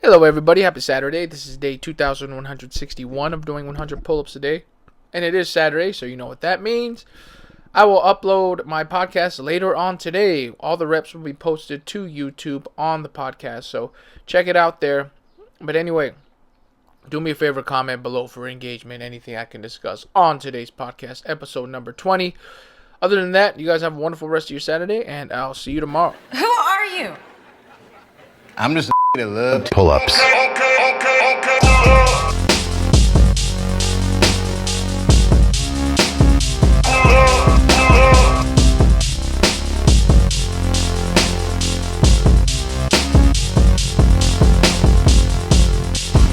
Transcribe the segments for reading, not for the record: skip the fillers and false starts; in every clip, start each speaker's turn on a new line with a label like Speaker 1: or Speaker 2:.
Speaker 1: Hello, everybody. Happy Saturday. This is day 2161 of doing 100 pull-ups a day. And it is Saturday, so you know what that means. I will upload my podcast later on today. All the reps will be posted to YouTube on the podcast, so check it out there. But anyway, do me a favor, comment below for engagement, anything I can discuss on today's podcast, episode number 20. Other than that, you guys have a wonderful rest of your Saturday, and I'll see you tomorrow.
Speaker 2: Who are you?
Speaker 3: I'm just a that love pull-ups.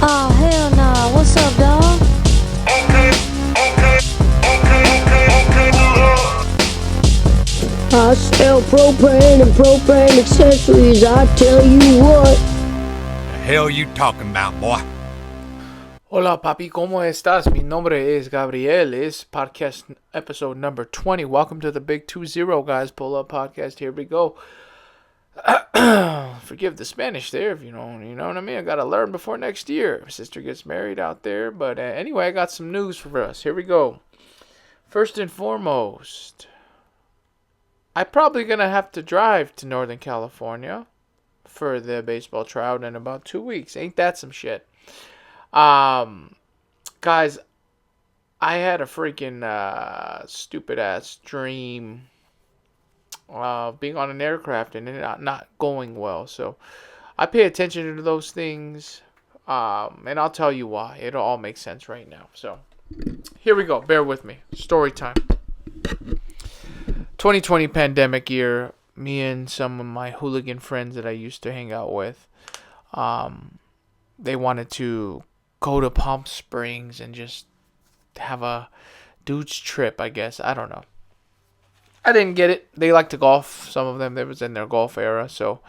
Speaker 4: Oh, hell nah. What's up, dog? I sell propane and propane accessories, I tell you what.
Speaker 5: The hell you talking about, boy?
Speaker 1: Hola, papi, ¿cómo estás? Mi nombre es Gabriel. It's podcast episode number 20. Welcome to the Big 2-0, guys. Pull up podcast. Here we go. Forgive the Spanish there, if you know what I mean. I gotta learn before next year. My sister gets married out there. But anyway, I got some news for us. Here we go. First and foremost, I'm probably gonna have to drive to Northern California for the baseball tryout in about 2 weeks. Ain't that some shit? Guys, I had a freaking stupid ass dream being on an aircraft and it not going well. So I pay attention to those things, and I'll tell you why. It'll all make sense right now. So here we go. Bear with me. Story time. 2020 pandemic year. Me and some of my hooligan friends that I used to hang out with, they wanted to go to Palm Springs and just have a dude's trip, I guess. I don't know. I didn't get it. They like to golf. Some of them, they was in their golf era. So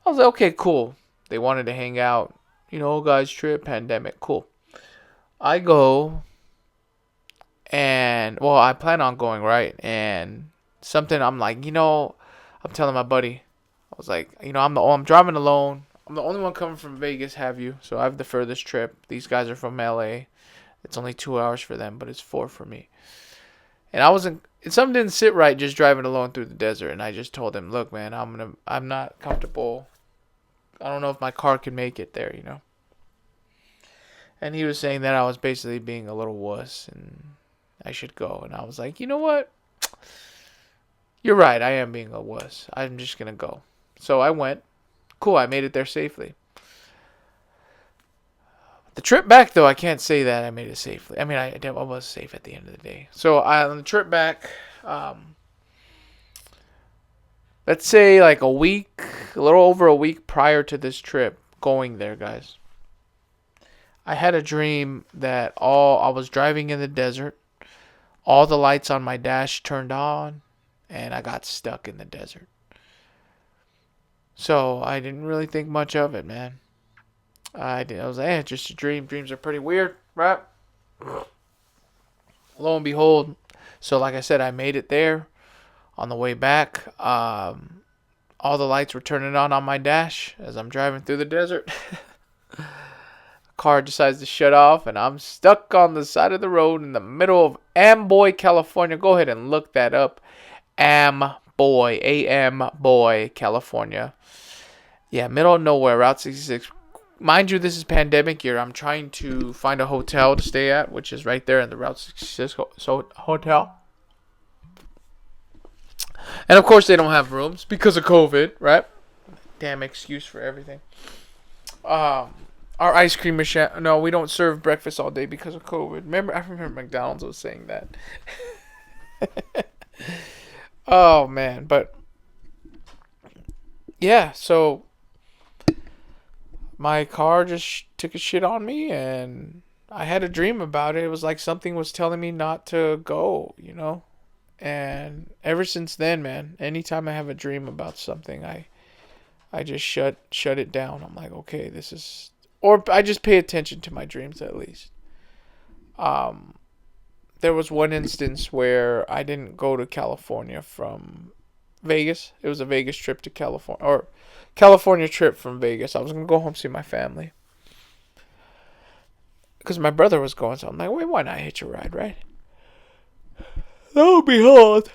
Speaker 1: I was like, okay, cool. They wanted to hang out. Guys trip, pandemic, cool. I go and, well, I plan on going, right? And something I'm like, I'm telling my buddy, I was like, I'm driving alone. I'm the only one coming from Vegas, have you? So I have the furthest trip. These guys are from LA. It's only 2 hours for them, but it's 4 for me. And something didn't sit right just driving alone through the desert. And I just told him, look, man, I'm not comfortable. I don't know if my car can make it there, And he was saying that I was basically being a little wuss and I should go. And I was like, you know what? You're right. I am being a wuss. I'm just going to go. So I went. Cool. I made it there safely. The trip back, though, I can't say that I made it safely. I mean, I was safe at the end of the day. So on the trip back, let's say like a little over a week prior to this trip going there, guys, I had a dream that I was driving in the desert. All the lights on my dash turned on, and I got stuck in the desert. So I didn't really think much of it, man. I was like, it's just a dream. Dreams are pretty weird, right? Lo and behold, so like I said, I made it there. On the way back, all the lights were turning on my dash as I'm driving through the desert. The car decides to shut off, and I'm stuck on the side of the road in the middle of Amboy, California. Go ahead and look that up. Amboy, A-M-Boy, California. Yeah, middle of nowhere, Route 66. Mind you, this is pandemic year. I'm trying to find a hotel to stay at, which is right there in the Route 66 hotel. And of course, they don't have rooms because of COVID, right? Damn excuse for everything. Our ice cream machine. No, we don't serve breakfast all day because of COVID. I remember McDonald's was saying that. Oh man, but yeah, so my car just took a shit on me and I had a dream about it. It was like something was telling me not to go, And ever since then, man, anytime I have a dream about something, I just shut it down. I'm like, okay, or I just pay attention to my dreams at least. There was one instance where I didn't go to California from Vegas. It was a Vegas trip to California, or California trip from Vegas. I was going to go home see my family. because my brother was going, so I'm like, wait, why not hitch a ride, right? Lo and behold,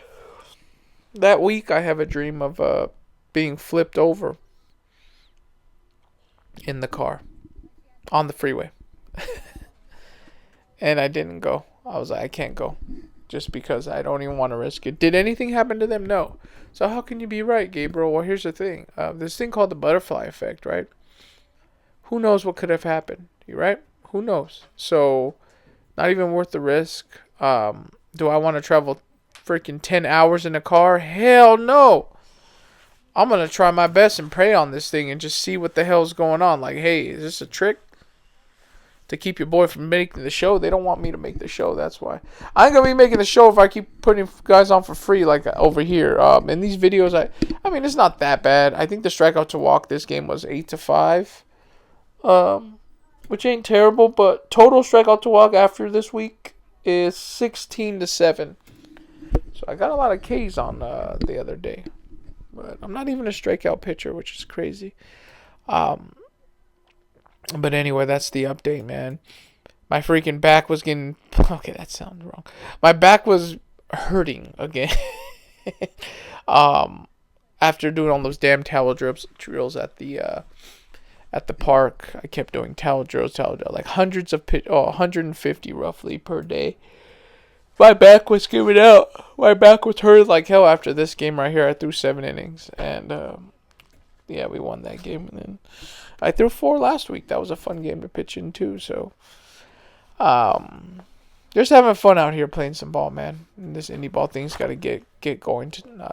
Speaker 1: that week I have a dream of being flipped over in the car on the freeway. And I didn't go. I was like, I can't go. Just because I don't even want to risk it. Did anything happen to them? No. So how can you be right, Gabriel? Well, here's the thing. This thing called the butterfly effect, right? Who knows what could have happened? You right? Who knows? So, not even worth the risk. Do I want to travel freaking 10 hours in a car? Hell no. I'm going to try my best and pray on this thing and just see what the hell's going on. Like, hey, is this a trick to keep your boy from making the show? They don't want me to make the show. That's why. I ain't going to be making the show if I keep putting guys on for free like over here. In these videos, I mean, it's not that bad. I think the strikeout to walk this game was 8-5. Which ain't terrible, but total strikeout to walk after this week is 16-7. So I got a lot of Ks on the other day, but I'm not even a strikeout pitcher, which is crazy. But anyway, that's the update, man. My freaking back was getting... Okay, that sounds wrong. My back was hurting again. After doing all those damn towel drills at the park. I kept doing towel drills, like hundreds of 150 roughly per day. My back was giving out. My back was hurt like hell after this game right here. I threw 7 innings, and yeah, we won that game. And then I threw 4 last week. That was a fun game to pitch in too. So, just having fun out here playing some ball, man. And this indie ball thing's got to get going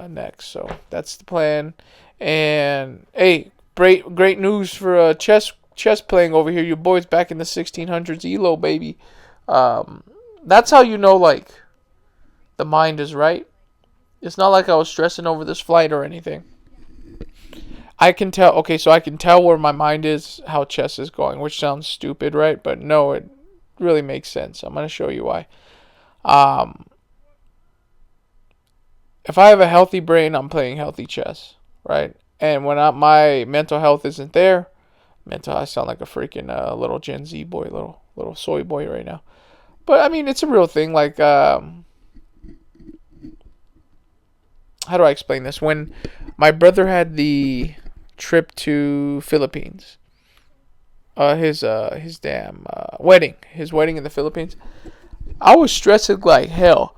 Speaker 1: next. So that's the plan. And hey. Great news for chess playing over here. Your boy's back in the 1600s ELO, baby. That's how you know, like, the mind is right. It's not like I was stressing over this flight or anything. I can tell. Okay, so I can tell where my mind is, how chess is going, which sounds stupid, right? But no, it really makes sense. I'm going to show you why. If I have a healthy brain, I'm playing healthy chess, right? And when my mental health isn't there, I sound like a freaking little Gen Z boy, little soy boy right now. But I mean, it's a real thing. Like, how do I explain this? When my brother had the trip to Philippines, his wedding in the Philippines, I was stressing like hell.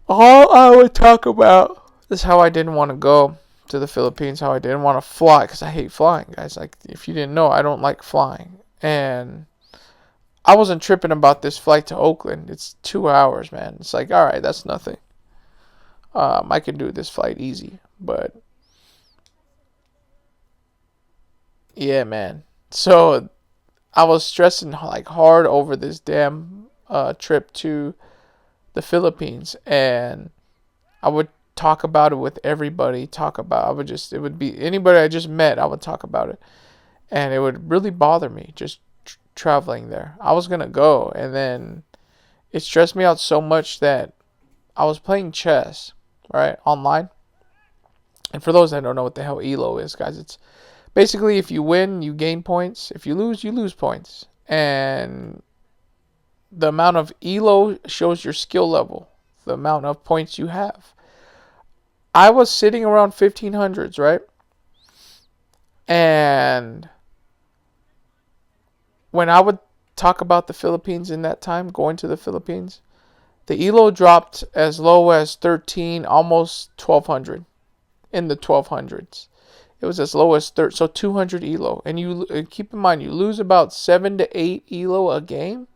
Speaker 1: All I would talk about is how I didn't want to go to the Philippines, how I didn't want to fly, because I hate flying, guys. Like, if you didn't know, I don't like flying. And I wasn't tripping about this flight to Oakland. It's 2 hours, man. It's like, all right, that's nothing. I can do this flight easy. But yeah, man. So I was stressing like hard over this damn trip to the Philippines, and I would talk about it with everybody. It would be anybody I just met, I would talk about it. And it would really bother me just traveling there. I was going to go, and then it stressed me out so much that I was playing chess, right, online. And for those that don't know what the hell ELO is, guys, it's basically if you win, you gain points. If you lose points. And the amount of ELO shows your skill level, the amount of points you have. I was sitting around 1500s, right? And when I would talk about the Philippines in that time, going to the Philippines, the ELO dropped as low as 13, almost 1200, in the 1200s. It was as low as 200 ELO. And you keep in mind, you lose about 7 to 8 ELO a game,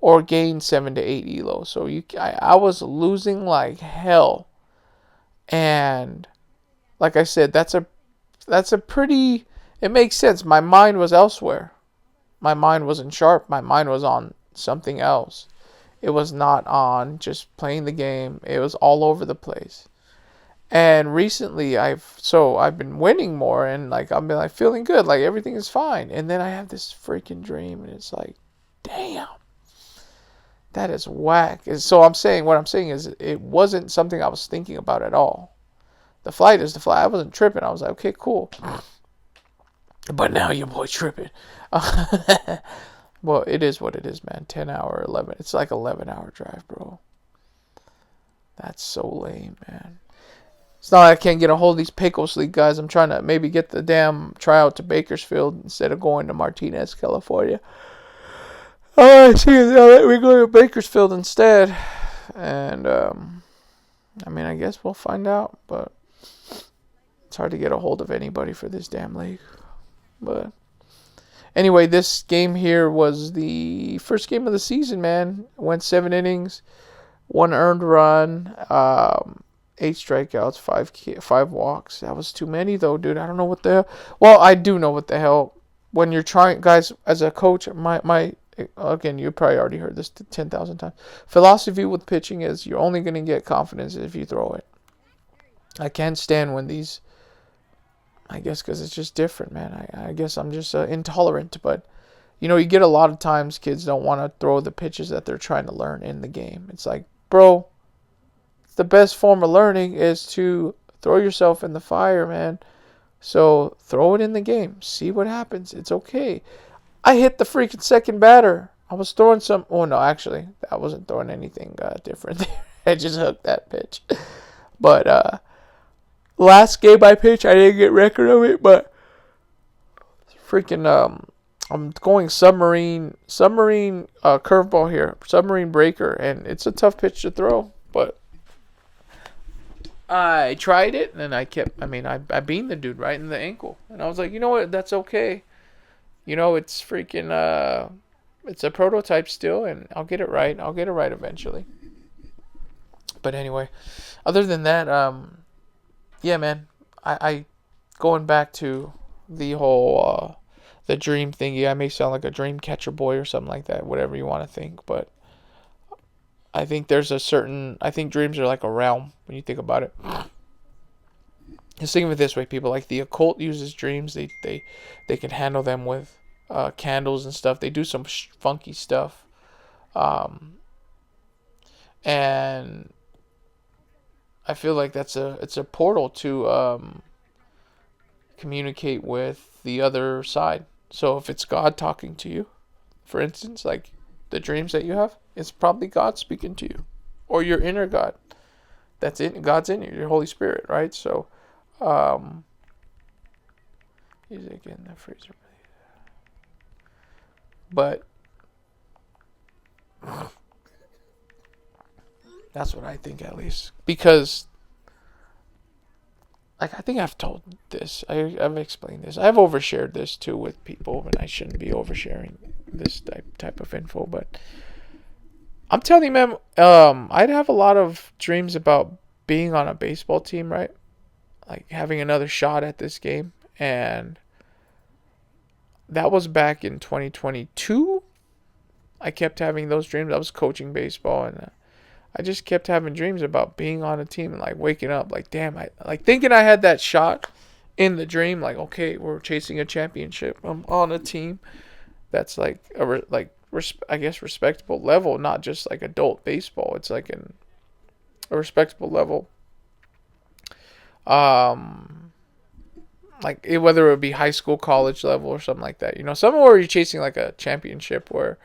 Speaker 1: or gain 7 to 8 ELO. So I was losing like hell. And like I said, that's a pretty, it makes sense. My mind was elsewhere. My mind wasn't sharp. My mind was on something else. It was not on just playing the game. It was all over the place. And recently I've been winning more, and like I've been like feeling good, like everything is fine. And then I have this freaking dream, and it's like, damn, that is whack. So what I'm saying is it wasn't something I was thinking about at all. The flight is the flight. I wasn't tripping. I was like, okay, cool. But now your boy tripping. Well, it is what it is, man. 10 hour, 11. It's like 11-hour drive, bro. That's so lame, man. It's not like I can't get a hold of these Pecos League guys. I'm trying to maybe get the damn tryout to Bakersfield instead of going to Martinez, California. Oh, I see. They'll let me go to Bakersfield instead. And, I mean, I guess we'll find out. But it's hard to get a hold of anybody for this damn league. But anyway, this game here was the first game of the season, man. Went 7 innings, 1 earned run, 8 strikeouts, 5 walks. That was too many, though, dude. I don't know what the hell. Well, I do know what the hell. When you're trying, guys, as a coach, again, you probably already heard this 10,000 times. Philosophy with pitching is you're only going to get confidence if you throw it. I can't stand when these, I guess because it's just different, man. I guess I'm just intolerant, but, you get a lot of times kids don't want to throw the pitches that they're trying to learn in the game. It's like, bro, the best form of learning is to throw yourself in the fire, man. So throw it in the game. See what happens. It's okay. I hit the freaking second batter. I was throwing some. Oh, no, actually, I wasn't throwing anything different there. I just hooked that pitch. But last game I pitched, I didn't get record of it, but freaking I'm going submarine curveball here. Submarine breaker, and it's a tough pitch to throw, but I tried it, and I beamed the dude right in the ankle. And I was like, you know what? That's okay. It's freaking, it's a prototype still, and I'll get it right. I'll get it right eventually. But anyway, other than that, yeah, man, I going back to the whole, the dream thing. Yeah, I may sound like a dream catcher boy or something like that, whatever you want to think, but I think I think dreams are like a realm when you think about it. Just think of it this way, people. Like the occult uses dreams. They can handle them with candles and stuff. They do some funky stuff. And I feel like it's a portal to communicate with the other side. So if it's God talking to you, for instance, like the dreams that you have, it's probably God speaking to you, or your inner God. God's in you, your Holy Spirit, right? So, music in the freezer. But that's what I think, at least, because like I think I've told this, I've explained this, I've overshared this too with people, and I shouldn't be oversharing this type of info, but I'm telling you, man, I'd have a lot of dreams about being on a baseball team, right? Like having another shot at this game, and that was back in 2022. I kept having those dreams. I was coaching baseball, and I just kept having dreams about being on a team and like waking up, like damn, I like thinking I had that shot in the dream. Like, okay, we're chasing a championship. I'm on a team that's like I guess respectable level, not just like adult baseball. It's like a respectable level. Like whether it would be high school, college level, or something like that. Somewhere where you're chasing like a championship, where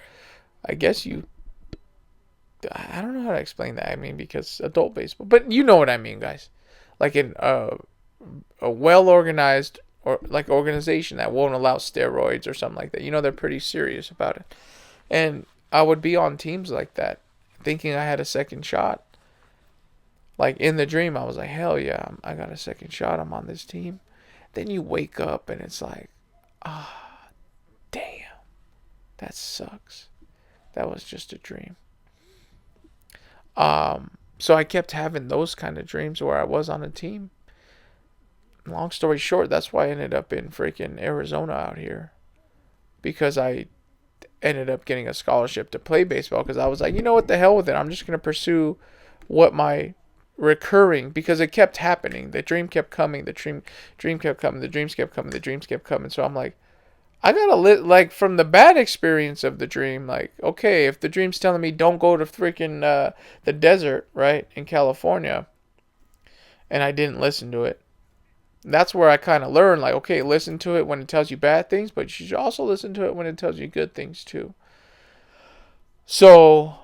Speaker 1: I guess I don't know how to explain that. I mean, because adult baseball, but you know what I mean, guys. Like in a well organized or like organization that won't allow steroids or something like that. They're pretty serious about it. And I would be on teams like that, thinking I had a second shot. Like in the dream, I was like, hell yeah, I got a second shot. I'm on this team. Then you wake up and it's like, damn, that sucks. That was just a dream. So I kept having those kind of dreams where I was on a team. Long story short, that's why I ended up in freaking Arizona out here. Because I ended up getting a scholarship to play baseball, because I was like, what the hell with it. I'm just going to pursue what my recurring, because it kept happening. The dream kept coming. The dream kept coming. The dreams kept coming. The dreams kept coming. So I'm like, I gotta like from the bad experience of the dream, like, okay, if the dream's telling me don't go to freaking the desert, right, in California, and I didn't listen to it, that's where I kind of learned, like, okay, listen to it when it tells you bad things, but you should also listen to it when it tells you good things too. So,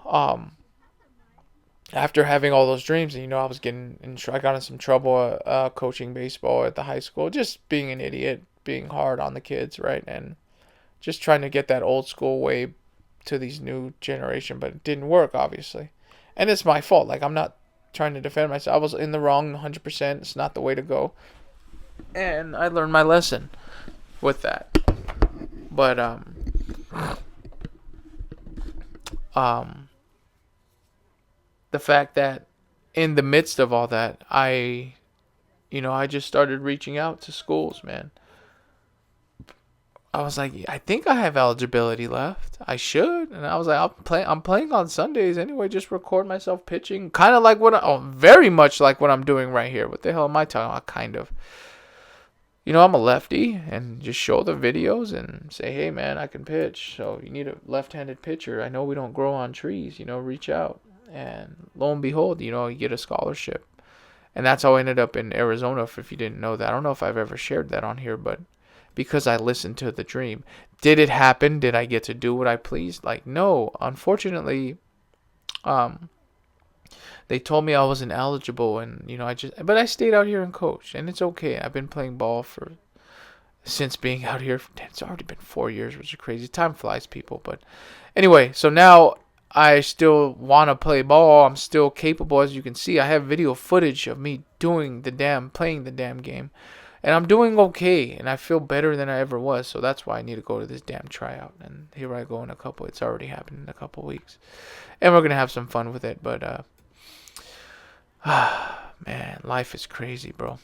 Speaker 1: after having all those dreams, and I was I got in some trouble coaching baseball at the high school, just being an idiot, being hard on the kids, right? And just trying to get that old school way to these new generation, but it didn't work, obviously. And it's my fault. Like, I'm not trying to defend myself. I was in the wrong 100%. It's not the way to go. And I learned my lesson with that. But, the fact that in the midst of all that, I just started reaching out to schools, man. I was like, I think I have eligibility left. I should. And I was like, I'm playing on Sundays anyway. Just record myself pitching. Kind of like very much like what I'm doing right here. What the hell am I talking about? Kind of. I'm a lefty, and just show the videos and say, hey, man, I can pitch. So you need a left-handed pitcher. I know we don't grow on trees. Reach out. And lo and behold, you get a scholarship. And that's how I ended up in Arizona, if you didn't know that. I don't know if I've ever shared that on here, but because I listened to the dream. Did it happen? Did I get to do what I pleased? Like, no. Unfortunately, they told me I wasn't eligible, and but I stayed out here and coached, and it's okay. I've been playing ball since being out here. It's already been 4 years, which is crazy. Time flies, people. But anyway, so now I still want to play ball. I'm still capable, as you can see. I have video footage of me playing the damn game. And I'm doing okay, and I feel better than I ever was. So that's why I need to go to this damn tryout. And here I go in it's already happened in a couple weeks. And we're going to have some fun with it. But, man, life is crazy, bro.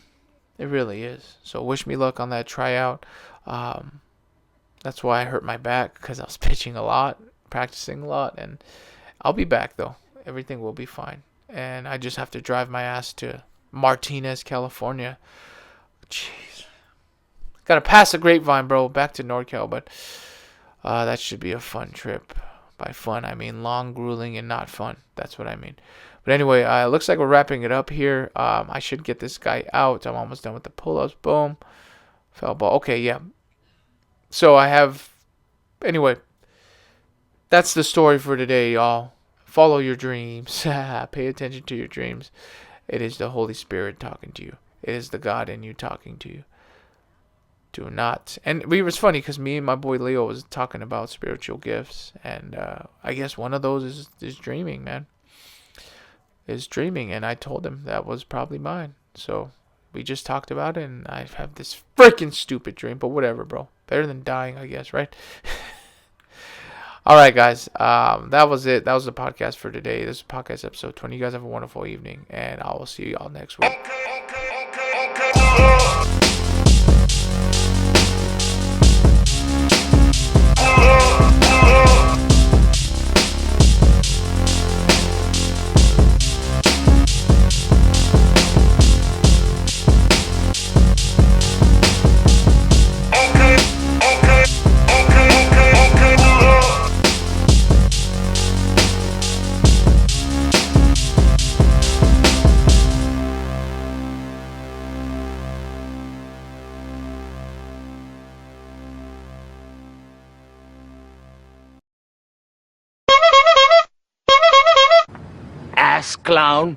Speaker 1: It really is. So wish me luck on that tryout. That's why I hurt my back, because I was pitching a lot, practicing a lot. And I'll be back, though. Everything will be fine. And I just have to drive my ass to Martinez, California. Jeez. Gotta pass the grapevine, bro. Back to NorCal, but that should be a fun trip. By fun, I mean long, grueling, and not fun. That's what I mean. But anyway, it looks like we're wrapping it up here. I should get this guy out. I'm almost done with the pull-ups. Boom. Fell ball. Okay, yeah. So anyway, that's the story for today, y'all. Follow your dreams. Pay attention to your dreams. It is the Holy Spirit talking to you. It is the God in you talking to you. Do not. And it was funny because me and my boy Leo was talking about spiritual gifts. And I guess one of those is dreaming, man. Is dreaming. And I told him that was probably mine. So we just talked about it. And I have this freaking stupid dream. But whatever, bro. Better than dying, I guess, right? All right, guys. That was it. That was the podcast for today. This is podcast episode 20. You guys have a wonderful evening. And I will see you all next week.
Speaker 2: Ass clown.